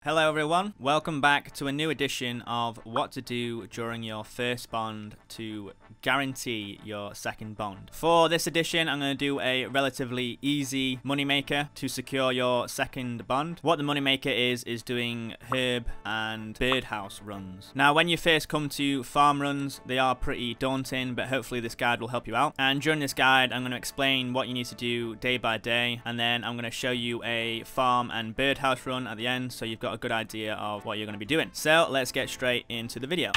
Hello everyone, welcome back to a new edition of what to do during your first bond to guarantee your second bond. For this edition I'm going to do a relatively easy moneymaker to secure your second bond. What the moneymaker is doing herb and birdhouse runs. Now when you first come to farm runs they are pretty daunting, but hopefully this guide will help you out. And during this guide I'm going to explain what you need to do day by day, and then I'm going to show you a farm and birdhouse run at the end so you've got a good idea of what you're going to be doing. So let's get straight into the video.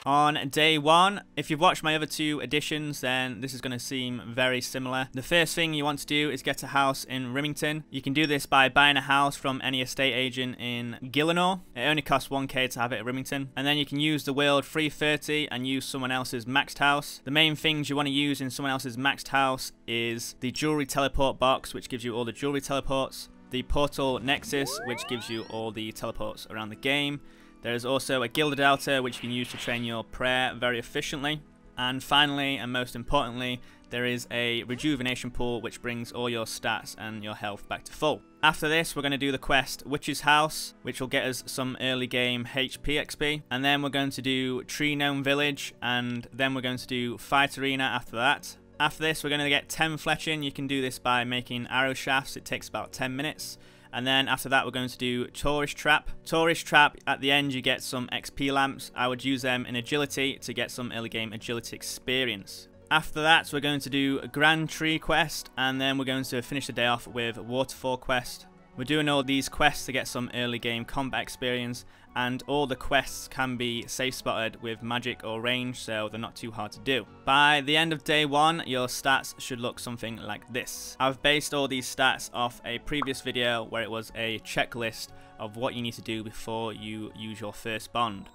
On day one, if you've watched my other two editions, then this is going to seem very similar. The first thing you want to do is get a house in Rimington. You can do this by buying a house from any estate agent in Gillinor. It only costs 1k to have it at Rimington. And then you can use the World 330 and use someone else's maxed house. The main things you want to use in someone else's maxed house is the jewelry teleport box, which gives you all the jewelry teleports. The portal nexus, which gives you all the teleports around the game. There's also a gilded altar which you can use to train your prayer very efficiently. And finally, and most importantly, there is a rejuvenation pool which brings all your stats and your health back to full. After this, we're going to do the quest Witch's House, which will get us some early game HP XP. And then we're going to do Tree Gnome Village, and then we're going to do Fight Arena after that. After this, we're going to get 10 fletching. You can do this by making arrow shafts. It takes about 10 minutes. And then after that we're going to do Tourist Trap. Tourist Trap, at the end you get some XP lamps. I would use them in Agility to get some early game Agility experience. After that we're going to do Grand Tree Quest, and then we're going to finish the day off with Waterfall Quest. We're doing all these quests to get some early game combat experience, and all the quests can be safe spotted with magic or range, so they're not too hard to do. By the end of day one, your stats should look something like this. I've based all these stats off a previous video where it was a checklist of what you need to do before you use your first bond.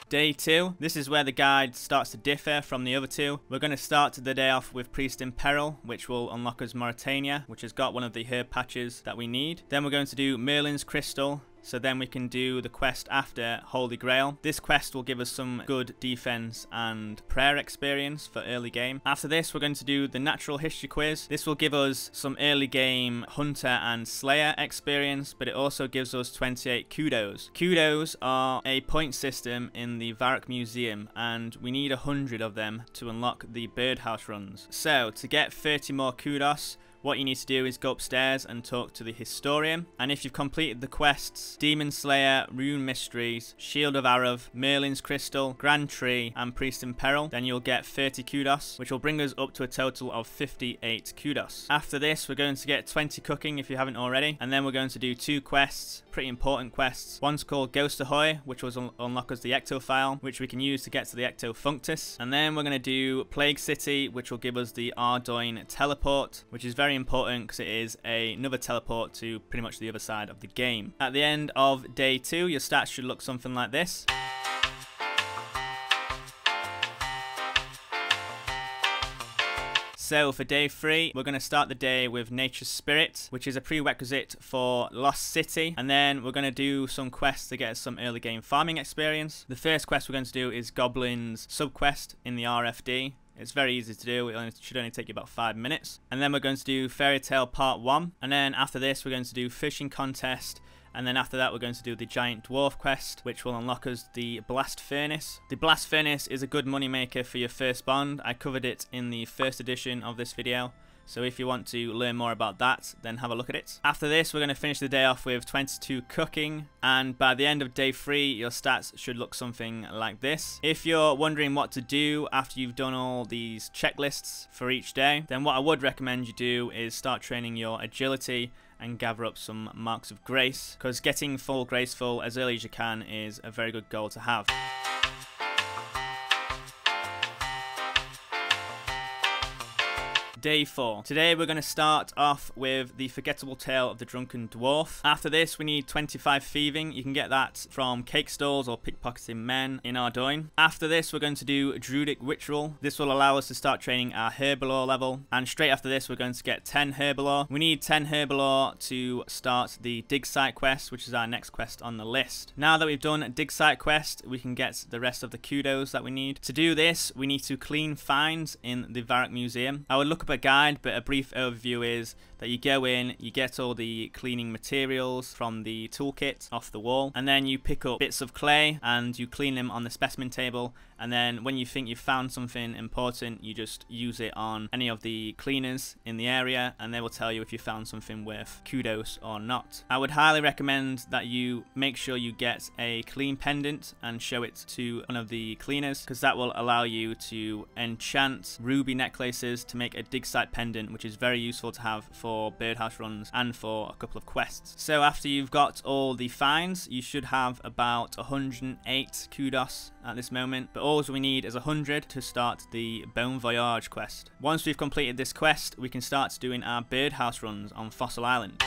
Day 2, this is where the guide starts to differ from the other two. We're going to start the day off with Priest in Peril, which will unlock us Mauritania, which has got one of the herb patches that we need. Then we're going to do Merlin's Crystal, so then we can do the quest after Holy Grail. This quest will give us some good defense and prayer experience for early game. After this, we're going to do the Natural History Quiz. This will give us some early game Hunter and Slayer experience, but it also gives us 28 Kudos. Kudos are a point system in the Xeric Museum, and we need 100 of them to unlock the Birdhouse runs. So to get 30 more Kudos, what you need to do is go upstairs and talk to the Historian. And if you've completed the quests Demon Slayer, Rune Mysteries, Shield of Arav, Merlin's Crystal, Grand Tree, and Priest in Peril, then you'll get 30 Kudos, which will bring us up to a total of 58 Kudos. After this, we're going to get 20 cooking if you haven't already, and then we're going to do two quests, pretty important quests. One's called Ghost Ahoy, which will unlock us the Ecto file, which we can use to get to the Ecto Functus. And then we're going to do Plague City, which will give us the Ardoin teleport, which is very important because it is another teleport to pretty much the other side of the game. At the end of day 2, your stats should look something like this. So for day 3, we're going to start the day with Nature's Spirit, which is a prerequisite for Lost City. And then we're going to do some quests to get us some early game farming experience. The first quest we're going to do is Goblin's Subquest in the RFD. It's very easy to do, it should only take you about 5 minutes. And then we're going to do Fairy Tale Part 1. And then after this we're going to do Fishing Contest. And then after that we're going to do the Giant Dwarf quest, which will unlock us the Blast Furnace. The Blast Furnace is a good moneymaker for your first bond. I covered it in the first edition of this video. So if you want to learn more about that, then have a look at it. After this, we're going to finish the day off with 22 cooking. And by the end of day 3, your stats should look something like this. If you're wondering what to do after you've done all these checklists for each day, then what I would recommend you do is start training your agility and gather up some marks of grace, because getting full graceful as early as you can is a very good goal to have. Day 4. Today we're going to start off with the Forgettable Tale of the Drunken Dwarf. After this we need 25 thieving. You can get that from cake stalls or pickpocketing men in Ardoin. After this we're going to do Druidic Ritual. This will allow us to start training our Herbalore level. And straight after this we're going to get 10 Herbalore. We need 10 Herbalore to start the Dig Site quest, which is our next quest on the list. Now that we've done a Dig Site quest, we can get the rest of the Kudos that we need. To do this, we need to clean finds in the Xeric Museum. I would look up a guide, but a brief overview is that you go in, you get all the cleaning materials from the toolkit off the wall, and then you pick up bits of clay and you clean them on the specimen table, and then when you think you've found something important, you just use it on any of the cleaners in the area, and they will tell you if you found something worth kudos or not. I would highly recommend that you make sure you get a clean pendant and show it to one of the cleaners, because that will allow you to enchant ruby necklaces to make a dig site pendant, which is very useful to have for Birdhouse Runs and for a couple of quests. So after you've got all the finds, you should have about 108 kudos at this moment, but all we need is 100 to start the Bon Voyage quest. Once we've completed this quest, we can start doing our Birdhouse Runs on Fossil Island.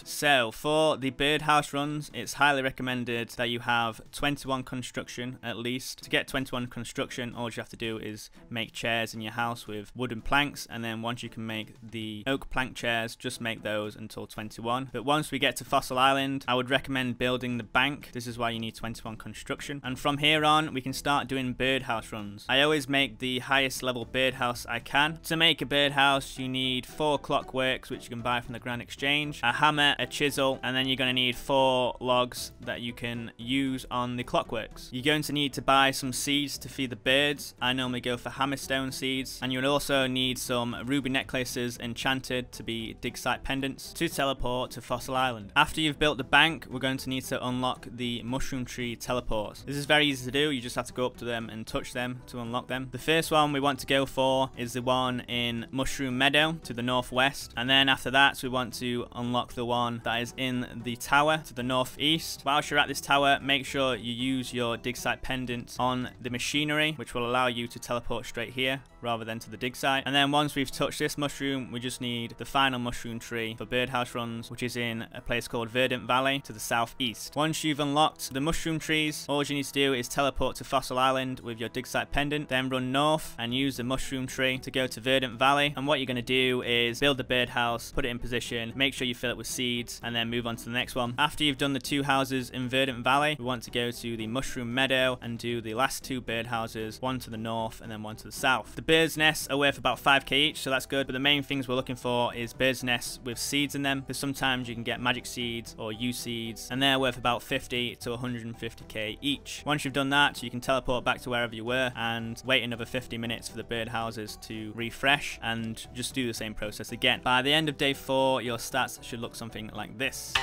So for the Birdhouse Runs, it's highly recommended that you have 21 construction at least. To get 21 construction, all you have to do is make chairs in your house with wooden planks, and then once you can make the oak plank chairs, just make those until 21. But once we get to Fossil Island, I would recommend building the bank. This is why you need 21 construction. And from here on, we can start doing Birdhouse Runs. I always make the highest level birdhouse I can. To make a birdhouse, you need 4 clockworks, which you can buy from the Grand Exchange, a hammer, a chisel, and then you're going to need 4 logs that you can use on the clockworks. You're going to need to buy some seeds to feed the birds. I normally go for hammerstone seeds, and you'll also need some ruby necklaces enchanted to be dig site pendants to teleport to Fossil Island. After you've built the bank, we're going to need to unlock the mushroom tree teleports. This is very easy to do. You just have to go up to them and touch them to unlock them. The first one we want to go for is the one in Mushroom Meadow to the northwest, and then after that we want to unlock the one that is in the tower to the northeast. Whilst you're at this tower, make sure you use your dig site pendant on the machinery, which will allow you to teleport straight here rather than to the dig site. And then once we've touched this mushroom, we just need the final mushroom tree for Birdhouse Runs, which is in a place called Verdant Valley to the southeast. Once you've unlocked the mushroom trees, all you need to do is teleport to Fossil Island with your dig site pendant, then run north and use the mushroom tree to go to Verdant Valley. And what you're going to do is build the birdhouse, put it in position, make sure you fill it with seeds, and then move on to the next one. After you've done the 2 houses in Verdant Valley, we want to go to the Mushroom Meadow and do the last 2 birdhouses, one to the north and then one to the south. The birds' nests are worth about 5k each, so that's good, but the main things we're looking for is birds' nests with seeds in them, because sometimes you can get magic seeds or U seeds, and they're worth about 50 to 150k each. Once you've done that, you can teleport back to wherever you were and wait another 50 minutes for the birdhouses to refresh, and just do the same process again. By the end of day 4, your stats should look something like this.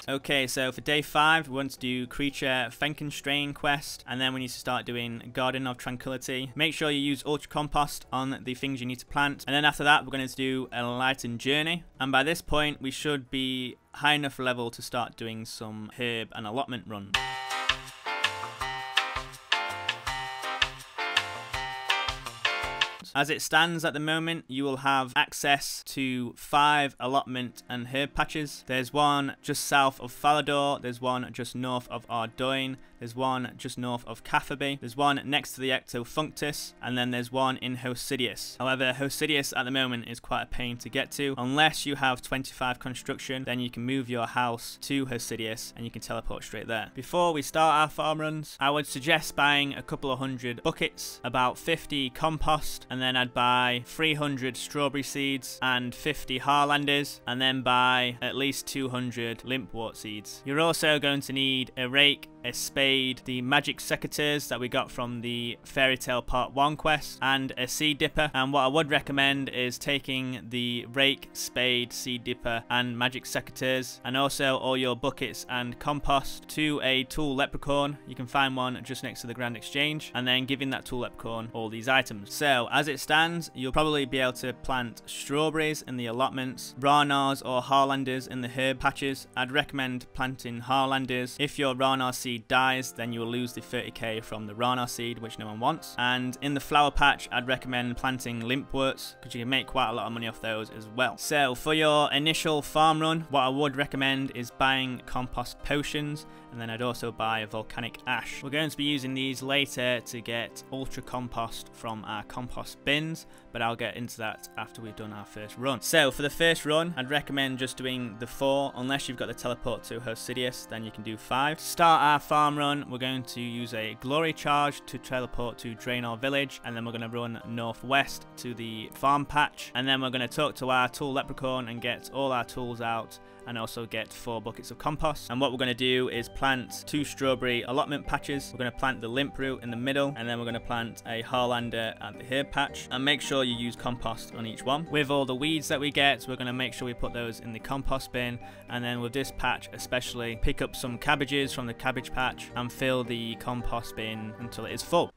Okay, so for day 5, we want to do Creature Fenkenstrain quest, and then we need to start doing Garden of Tranquility. Make sure you use Ultra Compost on the things you need to plant, and then after that, we're going to do Enlightened Journey. And by this point, we should be high enough level to start doing some herb and allotment runs. As it stands at the moment, you will have access to 5 allotment and herb patches. There's one just south of Falador, there's one just north of Ardoin, there's one just north of Catherby, there's one next to the Ectofunctus, and then there's one in Hosidius. However, Hosidius at the moment is quite a pain to get to. Unless you have 25 construction, then you can move your house to Hosidius and you can teleport straight there. Before we start our farm runs, I would suggest buying a couple of 100 buckets, about 50 compost, and then I'd buy 300 strawberry seeds and 50 Harlanders, and then buy at least 200 limpwort seeds. You're also going to need a rake, a spade, the magic secateurs that we got from the Fairy Tale Part 1 quest, and a seed dipper. And what I would recommend is taking the rake, spade, seed dipper, and magic secateurs, and also all your buckets and compost to a tool leprechaun. You can find one just next to the Grand Exchange, and then giving that tool leprechaun all these items. So as it stands, you'll probably be able to plant strawberries in the allotments, Ranars or Harlanders in the herb patches. I'd recommend planting Harlanders. If your Ranar seed dies, then you will lose the 30k from the Ranar seed, which no one wants. And in the flower patch, I'd recommend planting limpworts, because you can make quite a lot of money off those as well. So for your initial farm run, what I would recommend is buying compost potions, and then I'd also buy volcanic ash. We're going to be using these later to get ultra compost from our compost bins, but I'll get into that after we've done our first run. So for the first run, I'd recommend just doing the 4, unless you've got the teleport to Hosidius, then you can do 5. To start our farm run, we're going to use a glory charge to teleport to Draenor village, and then we're going to run northwest to the farm patch, and then we're going to talk to our tool leprechaun and get all our tools out, and also get 4 buckets of compost. And what we're going to do is plant 2 strawberry allotment patches. We're going to plant the limp root in the middle, and then we're going to plant a Harlander at the herb patch, and make sure you use compost on each one. With all the weeds that we get, we're going to make sure we put those in the compost bin, and then with this patch especially, pick up some cabbages from the cabbage patch and fill the compost bin until it is full.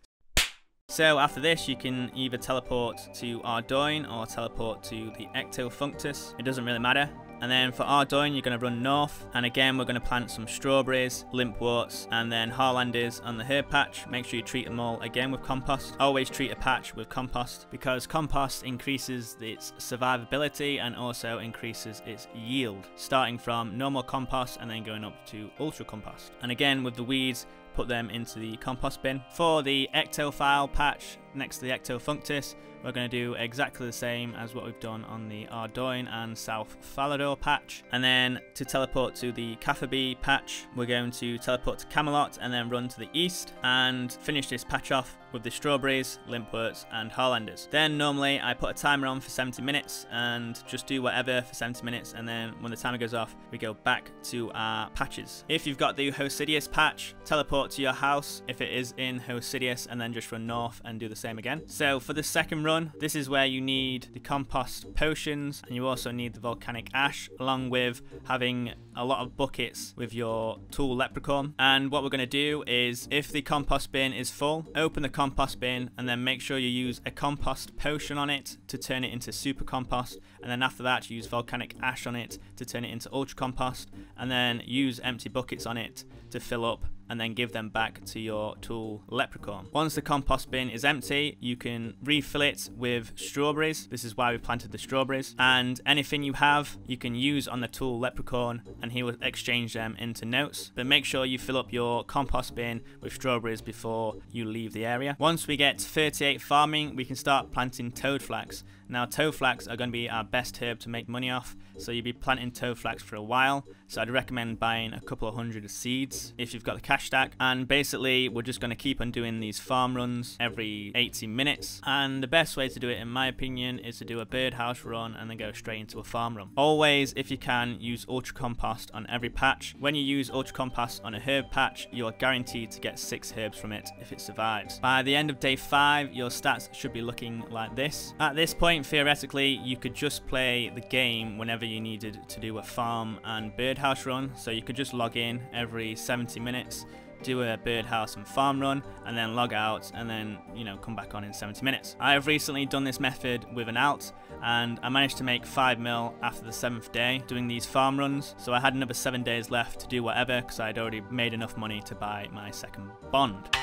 So after this, you can either teleport to Ardoin or teleport to the Ectofunctus. It doesn't really matter. And then for Ardoin, you're going to run north, and again we're going to plant some strawberries, limpworts, and then Harlanders on the herb patch. Make sure you treat them all again with compost. Always treat a patch with compost, because compost increases its survivability and also increases its yield, starting from normal compost and then going up to ultra compost. And again with the weeds, put them into the compost bin. For the Ectophile patch next to the Ectofunctus, we're going to do exactly the same as what we've done on the Ardoin and South Falador patch. And then to teleport to the Cafferby patch, we're going to teleport to Camelot and then run to the east and finish this patch off with the strawberries, limpworts, and Harlanders. Then normally I put a timer on for 70 minutes and just do whatever for 70 minutes, and then when the timer goes off, we go back to our patches. If you've got the Hosidius patch, teleport to your house if it is in Hosidius, and then just run north and do the same again. So for the second run, this is where you need the compost potions, and you also need the volcanic ash, along with having a lot of buckets with your tool leprechaun. And what we're going to do is, if the compost bin is full, open the compost bin and then make sure you use a compost potion on it to turn it into super compost, and then after that use volcanic ash on it to turn it into ultra compost, and then use empty buckets on it to fill up, and then give them back to your tool leprechaun. Once the compost bin is empty, you can refill it with strawberries. This is why we planted the strawberries, and anything you have you can use on the tool leprechaun and he will exchange them into notes. But make sure you fill up your compost bin with strawberries before you leave the area. Once we get 38 farming, we can start planting toadflax. Now toadflax are going to be our best herb to make money off, so you'll be planting toadflax for a while. So I'd recommend buying a couple of hundred seeds if you've got the cash stack. And basically we're just going to keep on doing these farm runs every 80 minutes. And the best way to do it, in my opinion, is to do a birdhouse run and then go straight into a farm run. Always, if you can, use ultra compost on every patch. When you use ultra compost on a herb patch, you're guaranteed to get 6 herbs from it if it survives. By the end of day 5, your stats should be looking like this. At this point, theoretically, you could just play the game whenever you needed to do a farm and birdhouse run. So you could just log in every 70 minutes, do a birdhouse and farm run, and then log out, and then, you know, come back on in 70 minutes. I have recently done this method with an alt, and I managed to make 5 mil after the 7th day doing these farm runs. So I had another 7 days left to do whatever, because I'd already made enough money to buy my second bond.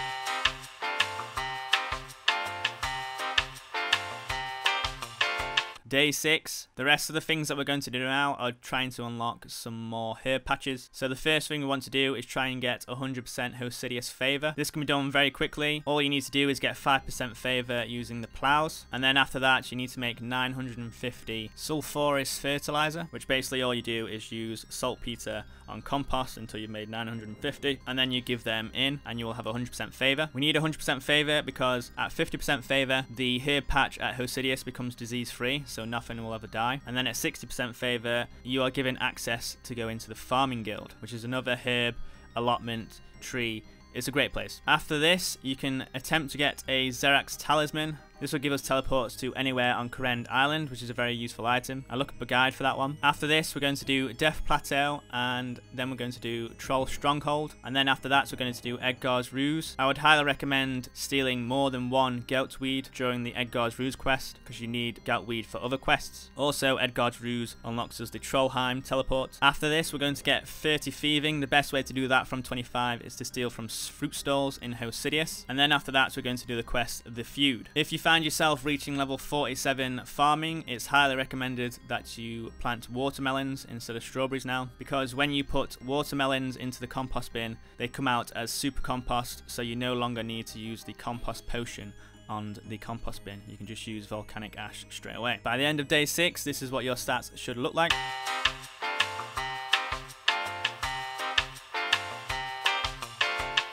Day 6, the rest of the things that we're going to do now are trying to unlock some more herb patches. So the first thing we want to do is try and get 100% Hosidius favour. This can be done very quickly. All you need to do is get 5% favour using the plows, and then after that you need to make 950 sulphurous fertilizer, which basically all you do is use saltpeter on compost until you've made 950, and then you give them in and you will have 100% favour. We need 100% favour because at 50% favour the herb patch at Hosidius becomes disease free, so nothing will ever die. And then at 60% favour you are given access to go into the farming guild, which is another herb allotment, tree. It's a great place. After this, you can attempt to get a Xeric Talisman. This will give us teleports to anywhere on Kurend Island, which is a very useful item. I'll look up a guide for that one. After this, we're going to do Death Plateau, and then we're going to do Troll Stronghold. And then after that, we're going to do Edgar's Ruse. I would highly recommend stealing more than one Goutweed during the Edgar's Ruse quest, because you need Goutweed for other quests. Also, Edgar's Ruse unlocks us the Trollheim teleport. After this, we're going to get 30 Thieving. The best way to do that from 25 is to steal from fruit stalls in Hosidius. And then after that, we're going to do the quest The Feud. If you find yourself reaching level 47 farming, it's highly recommended that you plant watermelons instead of strawberries now, because when you put watermelons into the compost bin, they come out as super compost, so you no longer need to use the compost potion on the compost bin. You can just use volcanic ash straight away. By the end of day 6, this is what your stats should look like.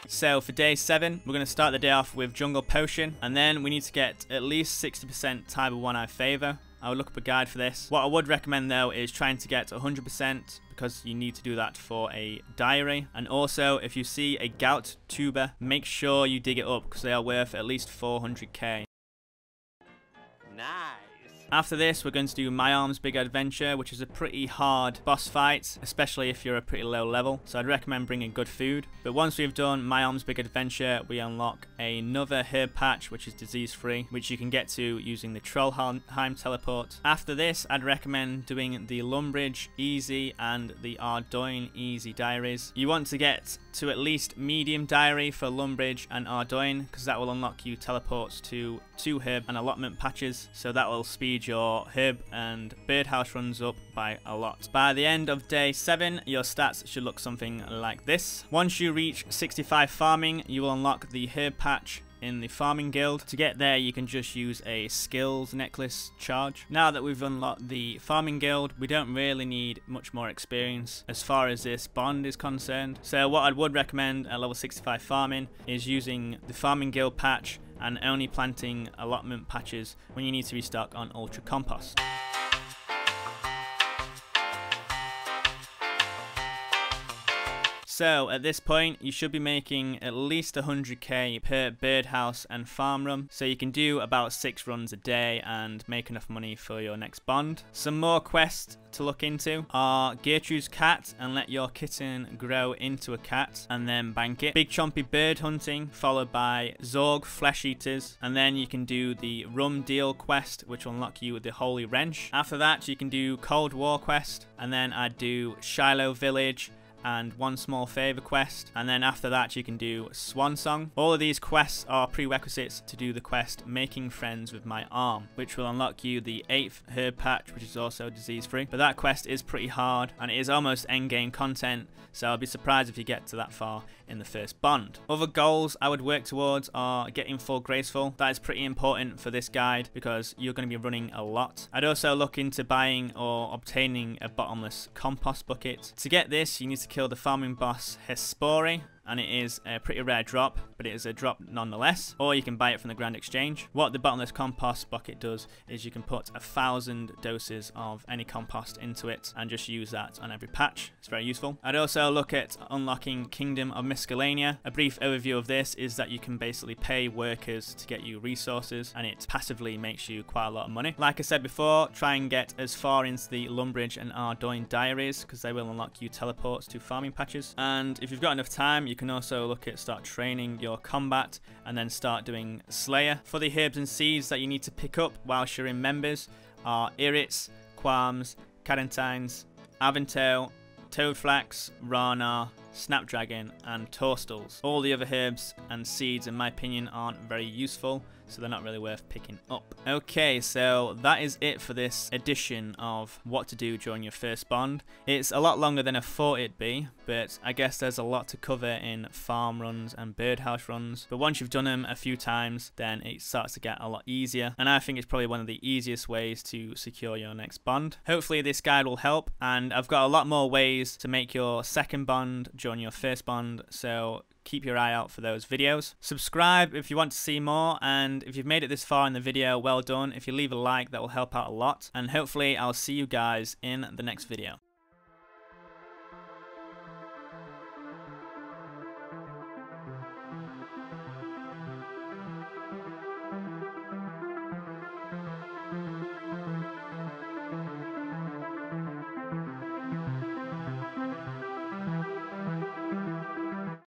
So for day 7, we're going to start the day off with Jungle Potion, and then we need to get at least 60% Tai Bwo Wannai Favor. I will look up a guide for this. What I would recommend though is trying to get 100%, because you need to do that for a diary. And also, if you see a gout tuber, make sure you dig it up, because they are worth at least 400k. Nice. After this, we're going to do My Arm's Big Adventure, which is a pretty hard boss fight, especially if you're a pretty low level. So I'd recommend bringing good food. But once we've done My Arm's Big Adventure, we unlock another herb patch, which is disease-free, which you can get to using the Trollheim teleport. After this, I'd recommend doing the Lumbridge Easy and the Ardoin Easy diaries. You want to get to at least medium diary for Lumbridge and Ardoin, because that will unlock you teleports to 2 herb and allotment patches, so that will speed your herb and birdhouse runs up by a lot. By the end of day 7, your stats should look something like this. Once you reach 65 farming, you will unlock the herb patch in the farming guild. To get there, you can just use a skills necklace charge. Now that we've unlocked the farming guild, we don't really need much more experience as far as this bond is concerned. So what I would recommend at level 65 farming is using the farming guild patch and only planting allotment patches when you need to restock on ultra compost. So at this point, you should be making at least 100k per birdhouse and farm run, so you can do about 6 runs a day and make enough money for your next bond. Some more quests to look into are Gertrude's cat and let your kitten grow into a cat and then bank it. Big chompy bird hunting, followed by Zorg flesh eaters, and then you can do the Rum Deal quest, which will unlock you with the Holy Wrench. After that, you can do Cold War quest, and then I'd do Shiloh Village and One Small Favor quest, and then after that you can do Swan Song. All of these quests are prerequisites to do the quest Making Friends with My Arm, which will unlock you the 8th herb patch, which is also disease free. But that quest is pretty hard and it is almost endgame content, so I'll be surprised if you get to that far in the first bond. Other goals I would work towards are getting full graceful. That is pretty important for this guide because you're going to be running a lot. I'd also look into buying or obtaining a bottomless compost bucket. To get this, you need to kill the farming boss Hespori, and it is a pretty rare drop, but it is a drop nonetheless, or you can buy it from the Grand Exchange. What the bottomless compost bucket does is you can put 1,000 doses of any compost into it and just use that on every patch. It's very useful. I'd also look at unlocking Kingdom of Miscellanea. A brief overview of this is that you can basically pay workers to get you resources, and it passively makes you quite a lot of money. Like I said before, try and get as far into the Lumbridge and Ardoin diaries, because they will unlock you teleports to farming patches. And if you've got enough time, you can also look at start training your combat and then start doing Slayer. For the herbs and seeds that you need to pick up whilst you're in members are Irits, Qualms, Cadentines, Aventel, Toadflax, Rana, Snapdragon and Torstals. All the other herbs and seeds in my opinion aren't very useful, so they're not really worth picking up. Okay, so that is it for this edition of what to do during your first bond. It's a lot longer than I thought it'd be, but I guess there's a lot to cover in farm runs and birdhouse runs. But once you've done them a few times, then it starts to get a lot easier, and I think it's probably one of the easiest ways to secure your next bond. Hopefully this guide will help, and I've got a lot more ways to make your second bond during your first bond, so keep your eye out for those videos. Subscribe if you want to see more, and if you've made it this far in the video, well done. If you leave a like, that will help out a lot, and hopefully I'll see you guys in the next video.